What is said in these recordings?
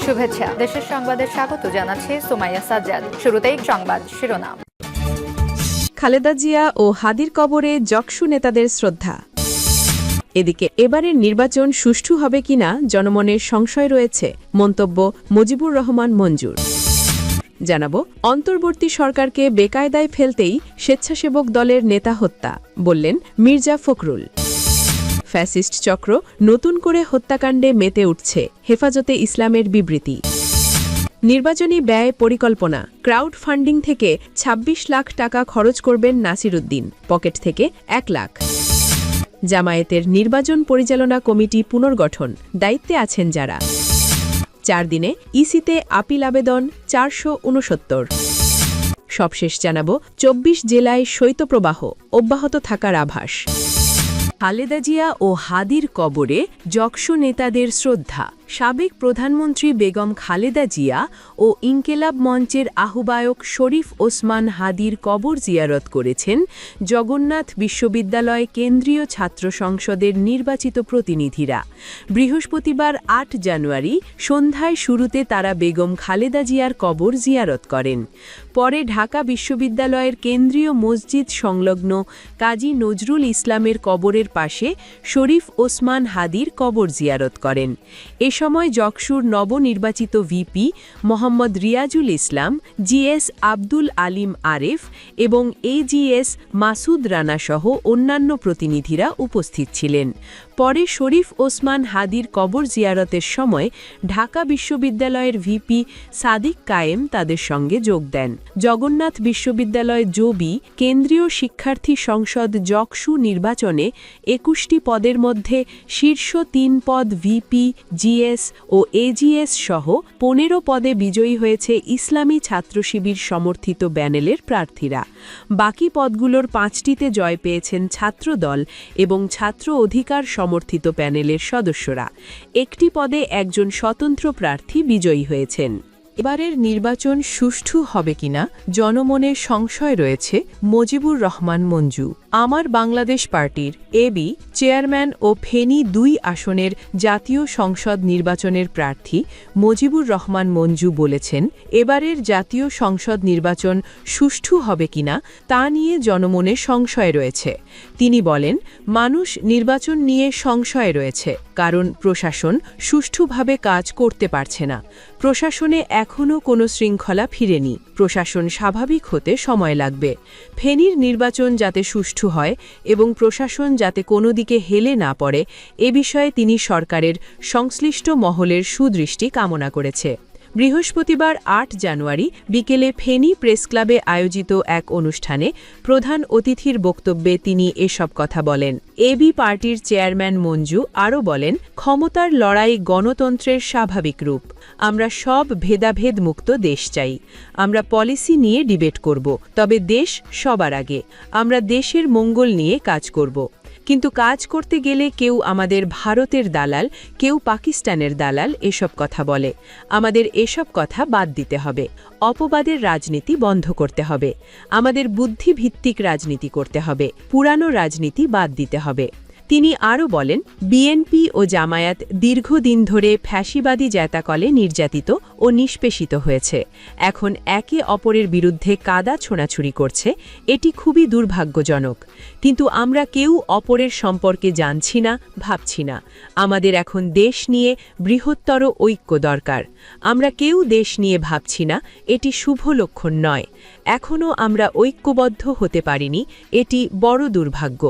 শুভেচ্ছা। দেশের সংবাদে স্বাগত জানাচ্ছে সুমাইয়া সাজ্জাদ। শুরুতেই সংবাদ শিরোনাম। খালেদা জিয়া ও হাদির কবরে জকসু নেতাদের শ্রদ্ধা। এদিকে এবারের নির্বাচন সুষ্ঠু হবে কিনা জনমনের সংশয় রয়েছে, মন্তব্য মুজিবুর রহমান মঞ্জুর। জানাবো, অন্তর্বর্তী সরকারকে বেকায়দায় ফেলতেই স্বেচ্ছাসেবক দলের নেতা হত্যা, বললেন মির্জা ফখরুল। ফ্যাসিস্ট চক্র নতুন করে হত্যাকাণ্ডে মেতে উঠছে, হেফাজতে ইসলামের বিবৃতি। নির্বাচনী ব্যয় পরিকল্পনা, ক্রাউড ফান্ডিং থেকে ২৬ লাখ টাকা খরচ করবেন নাসিরুদ্দিন, পকেট থেকে ১ লাখ। জামায়াতের নির্বাচন পরিচালনা কমিটি পুনর্গঠন, দায়িত্বে আছেন যারা। ৪ দিনে ইসিতে আপিল আবেদন ৪৬৯। সবশেষ জানাবো, ২৪ জেলায় শৈত্যপ্রবাহ অব্যাহত থাকার আভাস। খালেদা জিয়া ও হাদির কবরে জকসু নেতাদের শ্রদ্ধা। সাবেক প্রধানমন্ত্রী বেগম খালেদা জিয়া ও ইনকেলাব মঞ্চের আহ্বায়ক শরীফ ওসমান হাদির কবর জিয়ারত করেছেন জগন্নাথ বিশ্ববিদ্যালয় কেন্দ্রীয় ছাত্র সংসদের নির্বাচিত প্রতিনিধিরা। বৃহস্পতিবার ৮ জানুয়ারি সন্ধ্যায় শুরুতে তারা বেগম খালেদা জিয়ার কবর জিয়ারত করেন। পরে ঢাকা বিশ্ববিদ্যালয়ের কেন্দ্রীয় মসজিদ সংলগ্ন কাজী নজরুল ইসলামের কবরের পাশে শরীফ ওসমান হাদির কবর জিয়ারত করেন। এ সময় জকসুর নবনির্বাচিত ভিপি মোহাম্মদ রিয়াজুল ইসলাম, জিএস আব্দুল আলিম আরেফ এবং এজিএস মাসুদ রানাসহ অন্যান্য প্রতিনিধিরা উপস্থিত ছিলেন। পরে শরীফ ওসমান হাদির কবর জিয়ারতের সময় ঢাকা বিশ্ববিদ্যালয়ের ভিপি সাদিক কায়েম তাদের সঙ্গে যোগ দেন। জগন্নাথ বিশ্ববিদ্যালয় জবি কেন্দ্রীয় শিক্ষার্থী সংসদ জকসু নির্বাচনে ২১টি পদের মধ্যে শীর্ষ ৩ পদ ভিপি, জিএস ও এজিএস সহ ১৫ পদে বিজয়ী হয়েছে ইসলামী ছাত্র শিবির সমর্থিত প্যানেলের প্রার্থীরা। বাকি পদগুলোর ৫টিতে জয় পেয়েছেন ছাত্রদল এবং ছাত্র অধিকার সমর্থিত প্যানেলের সদস্যরা। একটি পদে একজন স্বতন্ত্র প্রার্থী বিজয়ী হয়েছেন। এবারের নির্বাচন সুষ্ঠু হবে কিনা জনমনের সংশয় রয়েছে, মুজিবুর রহমান মঞ্জু। আমার বাংলাদেশ পার্টির এবি চেয়ারম্যান ও ফেনী ২ আসনের জাতীয় সংসদ নির্বাচনের প্রার্থী মুজিবুর রহমান মঞ্জু বলেছেন, এবারের জাতীয় সংসদ নির্বাচন সুষ্ঠু হবে কিনা তা নিয়ে জনমনে সংশয় রয়েছে। তিনি বলেন, মানুষ নির্বাচন নিয়ে সংশয়ে রয়েছে, কারণ প্রশাসন সুষ্ঠুভাবে কাজ করতে পারছে না। প্রশাসনে এখনও কোনো শৃঙ্খলা ফিরেনি। প্রশাসন স্বাভাবিক হতে সময় লাগবে। ফেনীর নির্বাচন যাতে সুষ্ঠু হয় এবং প্রশাসন যাতে কোনো দিকে হেলে না পড়ে, এ বিষয়ে তিনি সরকারের সংশ্লিষ্ট মহলের সুদৃষ্টি কামনা করেছে। বৃহস্পতিবার ৮ জানুয়ারি বিকেলে ফেনী প্রেসক্লাবে আয়োজিত এক অনুষ্ঠানে প্রধান অতিথির বক্তব্যে তিনি এসব কথা বলেন। এবি পার্টির চেয়ারম্যান মঞ্জু আরও বলেন, ক্ষমতার লড়াই গণতন্ত্রের স্বাভাবিক রূপ। আমরা সব ভেদাভেদ মুক্ত দেশ চাই। আমরা পলিসি নিয়ে ডিবেট করব, তবে দেশ সবার আগে। আমরা দেশের মঙ্গল নিয়ে কাজ করব। কিন্তু কাজ করতে গেলে কেউ আমাদের ভারতের দালাল, কেউ পাকিস্তানের দালাল এসব কথা বলে। আমাদের এসব কথা বাদ দিতে হবে। অপবাদের রাজনীতি বন্ধ করতে হবে। আমাদের বুদ্ধিভিত্তিক রাজনীতি করতে হবে। পুরানো রাজনীতি বাদ দিতে হবে। তিনি আরও বলেন, বিএনপি ও জামায়াত দীর্ঘদিন ধরে ফ্যাসিবাদী জ্যাতাকলে নির্যাতিত ও নিষ্পেষিত হয়েছে। এখন একে অপরের বিরুদ্ধে কাদা ছোঁড়াছুড়ি করছে। এটি খুবই দুর্ভাগ্যজনক। কিন্তু আমরা কেউ অপরের সম্পর্কে জানছি না, ভাবছি না। আমাদের এখন দেশ নিয়ে বৃহত্তর ঐক্য দরকার। আমরা কেউ দেশ নিয়ে ভাবছি না, এটি শুভ লক্ষণ নয়। এখনও আমরা ঐক্যবদ্ধ হতে পারিনি, এটি বড় দুর্ভাগ্য।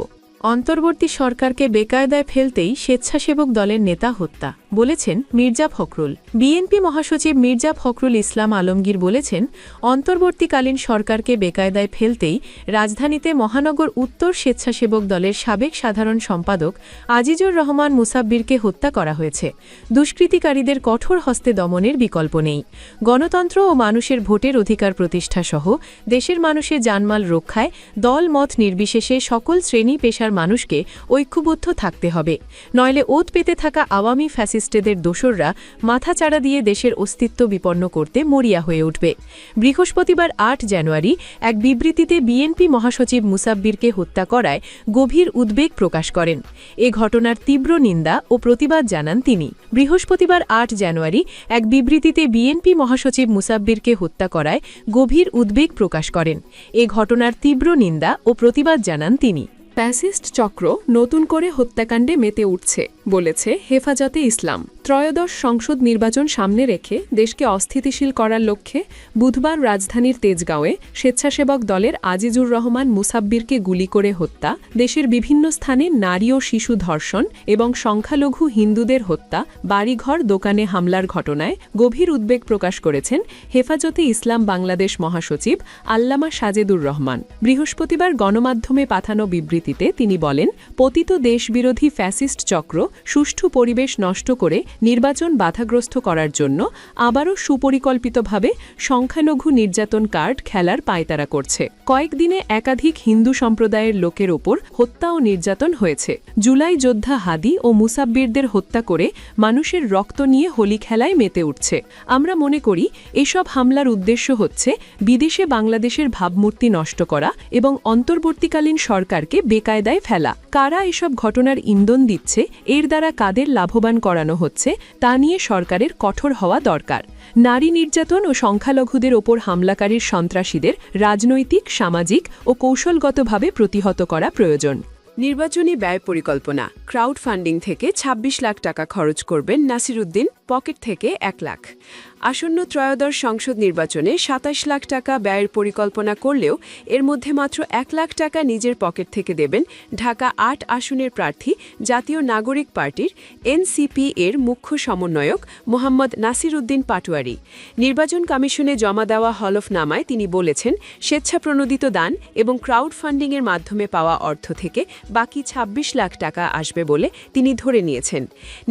অন্তর্বর্তী সরকারকে বেকায়দায় ফেলতেই স্বেচ্ছাসেবক দলের নেতা হত্যা, বলেছেন মির্জা ফখরুল। বিএনপি মহাসচিব মির্জা ফখরুল ইসলাম আলমগীর বলেছেন, অন্তর্বর্তীকালীন সরকারকে বেকায়দায় ফেলতেই রাজধানীতে মহানগর উত্তর স্বেচ্ছাসেবক দলের সাবেক সাধারণ সম্পাদক আজিজুর রহমান মুসাব্বিরকে হত্যা করা হয়েছে। দুষ্কৃতিকারীদের কঠোর হস্তে দমনের বিকল্প নেই। গণতন্ত্র ও মানুষের ভোটের অধিকার প্রতিষ্ঠা সহ দেশের মানুষের জানমাল রক্ষায় দল মত নির্বিশেষে সকল শ্রেণী পেশার মানুষকে ঐক্যবদ্ধ থাকতে হবে, নইলে ওত পেতে থাকা আওয়ামী ফ্যাসিস্ট ফ্যাসিস্টদের দোসররা মাথাচাড়া দিয়ে দেশের অস্তিত্ব বিপন্ন করতে মরিয়া হয়ে উঠবে। বৃহস্পতিবার ৮ জানুয়ারি এক বিবৃতিতে বিএনপি মহাসচিব মুসাব্বিরকে হত্যা করায় গভীর উদ্বেগ প্রকাশ করেন। এ ঘটনার তীব্র নিন্দা ও প্রতিবাদ জানান তিনি। বৃহস্পতিবার ৮ জানুয়ারি এক বিবৃতিতে বিএনপি মহাসচিব মুসাব্বিরকে হত্যা করায় গভীর উদ্বেগ প্রকাশ করেন। এ ঘটনার তীব্র নিন্দা ও প্রতিবাদ জানান তিনি। ফ্যাসিস্ট চক্র নতুন করে হত্যাকাণ্ডে মেতে উঠছে বলেছে হেফাজতে ইসলাম। ত্রয়োদশ সংসদ নির্বাচন সামনে রেখে দেশকে অস্থিতিশীল করার লক্ষ্যে বুধবার রাজধানীর তেজগাঁওয়ে স্বেচ্ছাসেবক দলের আজিজুর রহমান মুসাব্বিরকে গুলি করে হত্যা, দেশের বিভিন্ন স্থানে নারী ও শিশু ধর্ষণ এবং সংখ্যালঘু হিন্দুদের হত্যা, বাড়িঘর দোকানে হামলার ঘটনায় গভীর উদ্বেগ প্রকাশ করেছেন হেফাজতে ইসলাম বাংলাদেশ মহাসচিব আল্লামা সাজেদুর রহমান। বৃহস্পতিবার গণমাধ্যমে পাঠানো বিবৃতিতে তিনি বলেন, পতিত দেশবিরোধী ফ্যাসিস্ট চক্র সুষ্ঠু পরিবেশ নষ্ট করে নির্বাচন বাধাগ্রস্ত করার জন্য আবারও সুপরিকল্পিতভাবে সংখ্যালঘু নির্যাতন কার্ড খেলার পায়তারা করছে। কয়েকদিনে একাধিক হিন্দু সম্প্রদায়ের লোকের ওপর হত্যা ও নির্যাতন হয়েছে। জুলাই যোদ্ধা হাদি ও মুসাব্বিরদের হত্যা করে মানুষের রক্ত নিয়ে হোলি খেলায় মেতে উঠছে। আমরা মনে করি এসব হামলার উদ্দেশ্য হচ্ছে বিদেশে বাংলাদেশের ভাবমূর্তি নষ্ট করা এবং অন্তর্বর্তীকালীন সরকারকে বেকায়দায় ফেলা। কারা এসব ঘটনার ইন্ধন দিচ্ছে, এর দ্বারা কাদের লাভবান করানো হচ্ছে তা নিয়ে সরকারের কঠোর হওয়া দরকার। নারী নির্যাতন ও সংখ্যালঘুদের ওপর হামলাকারীর সন্ত্রাসীদের রাজনৈতিক, সামাজিক ও কৌশলগতভাবে প্রতিহত করা প্রয়োজন। নির্বাচনী ব্যয় পরিকল্পনা। ক্রাউড ফান্ডিং থেকে ২৬ লাখ টাকা খরচ করবেন নাসিরুদ্দিন, পকেট থেকে ১ লাখ। আসন্ন ত্রয়োদশ সংসদ নির্বাচনে ২৭ লাখ টাকা ব্যয়ের পরিকল্পনা করলেও এর মধ্যে মাত্র ১ লাখ টাকা নিজের পকেট থেকে দেবেন ঢাকা ৮ আসনের প্রার্থী জাতীয় নাগরিক পার্টির এনসিপি এর মুখ্য সমন্বয়ক মোহাম্মদ নাসিরুদ্দিন পাটোয়ারি। নির্বাচন কমিশনে জমা দেওয়া হলফনামায় তিনি বলেছেন, স্বেচ্ছাপ্রণোদিত দান এবং ক্রাউড ফান্ডিংয়ের মাধ্যমে পাওয়া অর্থ থেকে বাকি ২৬ লাখ টাকা আসবে বলে তিনি ধরে নিয়েছেন।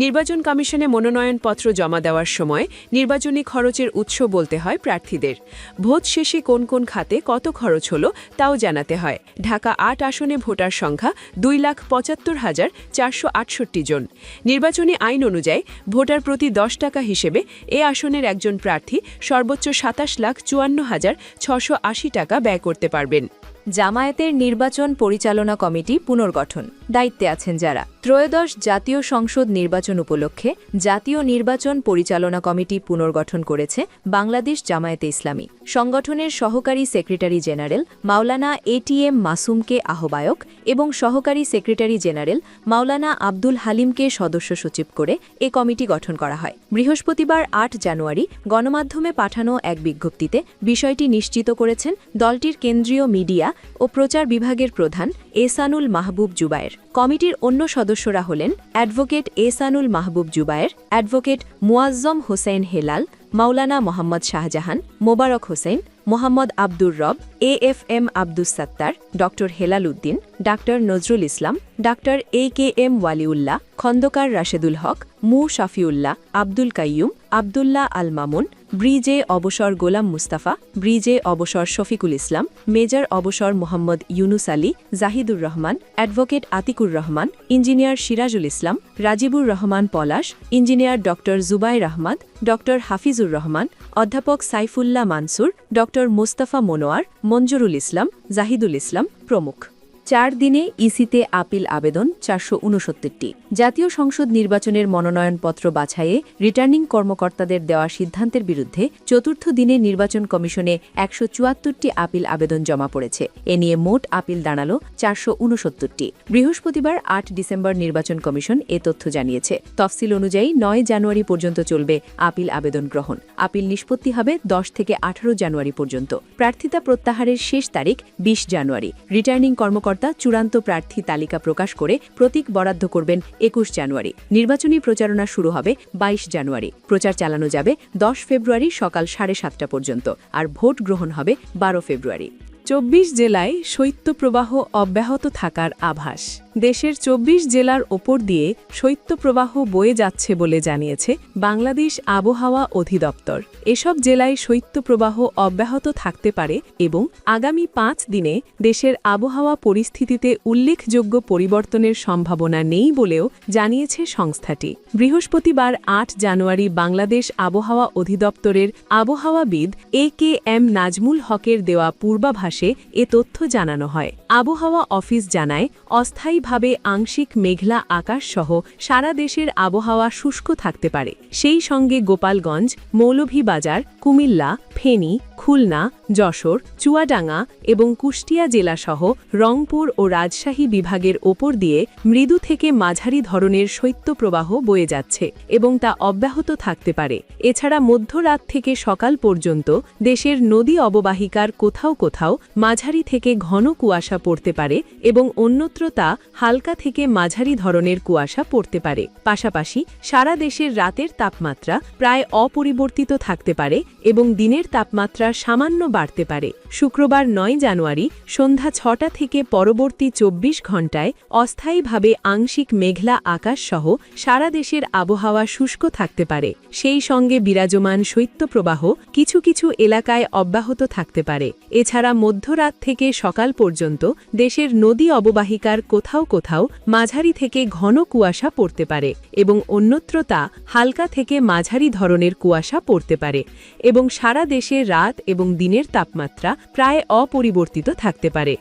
নির্বাচন কমিশনে মনোনয়নপত্র জমা দেওয়ার সময় নির্বাচনী খরচের উৎস বলতে হয় প্রার্থীদের। ভোট শেষে কোন কোন খাতে কত খরচ হলো তাও জানাতে হয়। ঢাকা ৮ আসনে ভোটার সংখ্যা ২,৭৫,৪৬৮ জন। নির্বাচনী আইন অনুযায়ী ভোটার প্রতি ১০ টাকা হিসেবে এ আসনের একজন প্রার্থী সর্বোচ্চ ২৭,৫৪,৬৮০ টাকা ব্যয় করতে পারবেন। জামায়াতের নির্বাচন পরিচালনা কমিটি পুনর্গঠন। দায়িত্বে আছেন যারা। ত্রয়োদশ জাতীয় সংসদ নির্বাচন উপলক্ষে জাতীয় নির্বাচন পরিচালনা কমিটি পুনর্গঠন করেছে বাংলাদেশ জামায়াতে ইসলামী। সংগঠনের সহকারী সেক্রেটারি জেনারেল মাওলানা এটিএম মাসুমকে আহ্বায়ক এবং সহকারী সেক্রেটারি জেনারেল মাওলানা আব্দুল হালিমকে সদস্য সচিব করে এ কমিটি গঠন করা হয়। বৃহস্পতিবার ৮ জানুয়ারি গণমাধ্যমে পাঠানো এক বিজ্ঞপ্তিতে বিষয়টি নিশ্চিত করেছেন দলটির কেন্দ্রীয় মিডিয়া ও প্রচার বিভাগের প্রধান এহসানুল মাহবুব জুবায়ের। কমিটির অন্য সদস্যরা হলেন advocate Ehsanul Mahbub Zubair, advocate Muazzam Hossain Helal, Maulana Mohammad Shahjahan, Mobarak Hossain, Mohammad Abdur Rob, AFM Abdus Sattar, doctor Helal Uddin, doctor Nazrul Islam, doctor AKM Waliullah, Khandaker Rashedul Haque, Mu Shafiullah, Abdul Qayyum, Abdullah Al Mamun, ব্রিজে অবসর গোলাম মুস্তাফা, ব্রিজে অবসর শফিকুল ইসলাম, মেজর অবসর Mohammad Yunus Ali, Zahidur Rahman, advocate Atiqur Rahman, engineer Sirajul Islam, Rajibur Rahman Palash, engineer doctor Zubair Ahmed, doctor Hafizur Rahman, অধ্যাপক সাইফুল্লাহ মানসুর, ডক্টর মোস্তফা মনোয়ার, মঞ্জুরুল ইসলাম, জাহিদুল ইসলাম প্রমুখ। 4 দিনে ইসিতে আপিল আবেদন 469টি। জাতীয় সংসদ নির্বাচনের মনোনয়নপত্র বাছাইয়ে রিটার্নিং কর্মকর্তাদের দেওয়া সিদ্ধান্তের বিরুদ্ধে চতুর্থ দিনে নির্বাচন কমিশনে 174টি আপিল আবেদন জমা পড়েছে। এ নিয়ে মোট আপিল দাঁড়ালো 469টি। বৃহস্পতিবার 8 ডিসেম্বর নির্বাচন কমিশন এ তথ্য জানিয়েছে। তফসিল অনুযায়ী 9 জানুয়ারি পর্যন্ত চলবে আপিল আবেদন গ্রহণ। আপিল নিষ্পত্তি হবে 10 থেকে 18 জানুয়ারি পর্যন্ত। প্রার্থিতা প্রত্যাহারের শেষ তারিখ 20 জানুয়ারি। রিটার্নিং কর্মকর্তা চূড়ান্ত প্রার্থী তালিকা প্রকাশ করে প্রতীক বরাদ্দ করবেন 21 জানুয়ারি। নির্বাচনী প্রচারণা শুরু হবে 22 জানুয়ারি। প্রচার চালানো যাবে 10 ফেব্রুয়ারি সকাল 7:30 পর্যন্ত, আর ভোট গ্রহণ হবে 12 ফেব্রুয়ারি। 24 জেলায় শৈত্যপ্রবাহ অব্যাহত থাকার আভাস। দেশের ২৪ জেলার ওপর দিয়ে শৈত্যপ্রবাহ বয়ে যাচ্ছে বলে জানিয়েছে বাংলাদেশ আবহাওয়া অধিদপ্তর। এসব জেলায় শৈত্যপ্রবাহ অব্যাহত থাকতে পারে এবং আগামী ৫ দিনে দেশের আবহাওয়া পরিস্থিতিতে উল্লেখযোগ্য পরিবর্তনের সম্ভাবনা নেই বলেও জানিয়েছে সংস্থাটি। বৃহস্পতিবার ৮ জানুয়ারি বাংলাদেশ আবহাওয়া অধিদপ্তরের আবহাওয়াবিদ AKM নাজমুল হকের দেওয়া পূর্বাভাসে এ তথ্য জানানো হয়। আবহাওয়া অফিস জানায়, অস্থায়ীভাবে আংশিক মেঘলা আকাশসহ সারা দেশের আবহাওয়া শুষ্ক থাকতে পারে। সেই সঙ্গে গোপালগঞ্জ, মৌলভীবাজার, কুমিল্লা, ফেনী, খুলনা, যশোর, চুয়াডাঙ্গা এবং কুষ্টিয়া জেলাসহ রংপুর ও রাজশাহী বিভাগের ওপর দিয়ে মৃদু থেকে মাঝারি ধরনের শৈত্যপ্রবাহ বয়ে যাচ্ছে এবং তা অব্যাহত থাকতে পারে। এছাড়া মধ্যরাত থেকে সকাল পর্যন্ত দেশের নদী অববাহিকার কোথাও কোথাও মাঝারি থেকে ঘন কুয়াশা পড়তে পারে এবং অন্যত্র তা হালকা থেকে মাঝারি ধরনের কুয়াশা পড়তে পারে। পাশাপাশি সারা দেশের রাতের তাপমাত্রা প্রায় অপরিবর্তিত থাকতে পারে এবং দিনের তাপমাত্রা সামান্য বাড়তে পারে। শুক্রবার ৯ জানুয়ারি সন্ধ্যা ৬টা থেকে পরবর্তী ২৪ ঘণ্টায় অস্থায়ীভাবে আংশিক মেঘলা আকাশসহ সারা দেশের আবহাওয়া শুষ্ক থাকতে পারে। সেই সঙ্গে বিরাজমান শৈত্যপ্রবাহ কিছু কিছু এলাকায় অব্যাহত থাকতে পারে। এছাড়া মধ্যরাত থেকে সকাল পর্যন্ত দেশের নদী অববাহিকার কোথাও কোথাও মাঝারি থেকে ঘন কুয়াশা পড়তে পারে এবং অন্যত্র তা হালকা থেকে মাঝারি ধরনের কুয়াশা পড়তে পারে এবং সারা দেশে রাত এবং দিনের তাপমাত্রা প্রায় অপরিবর্তিত থাকতে পারে।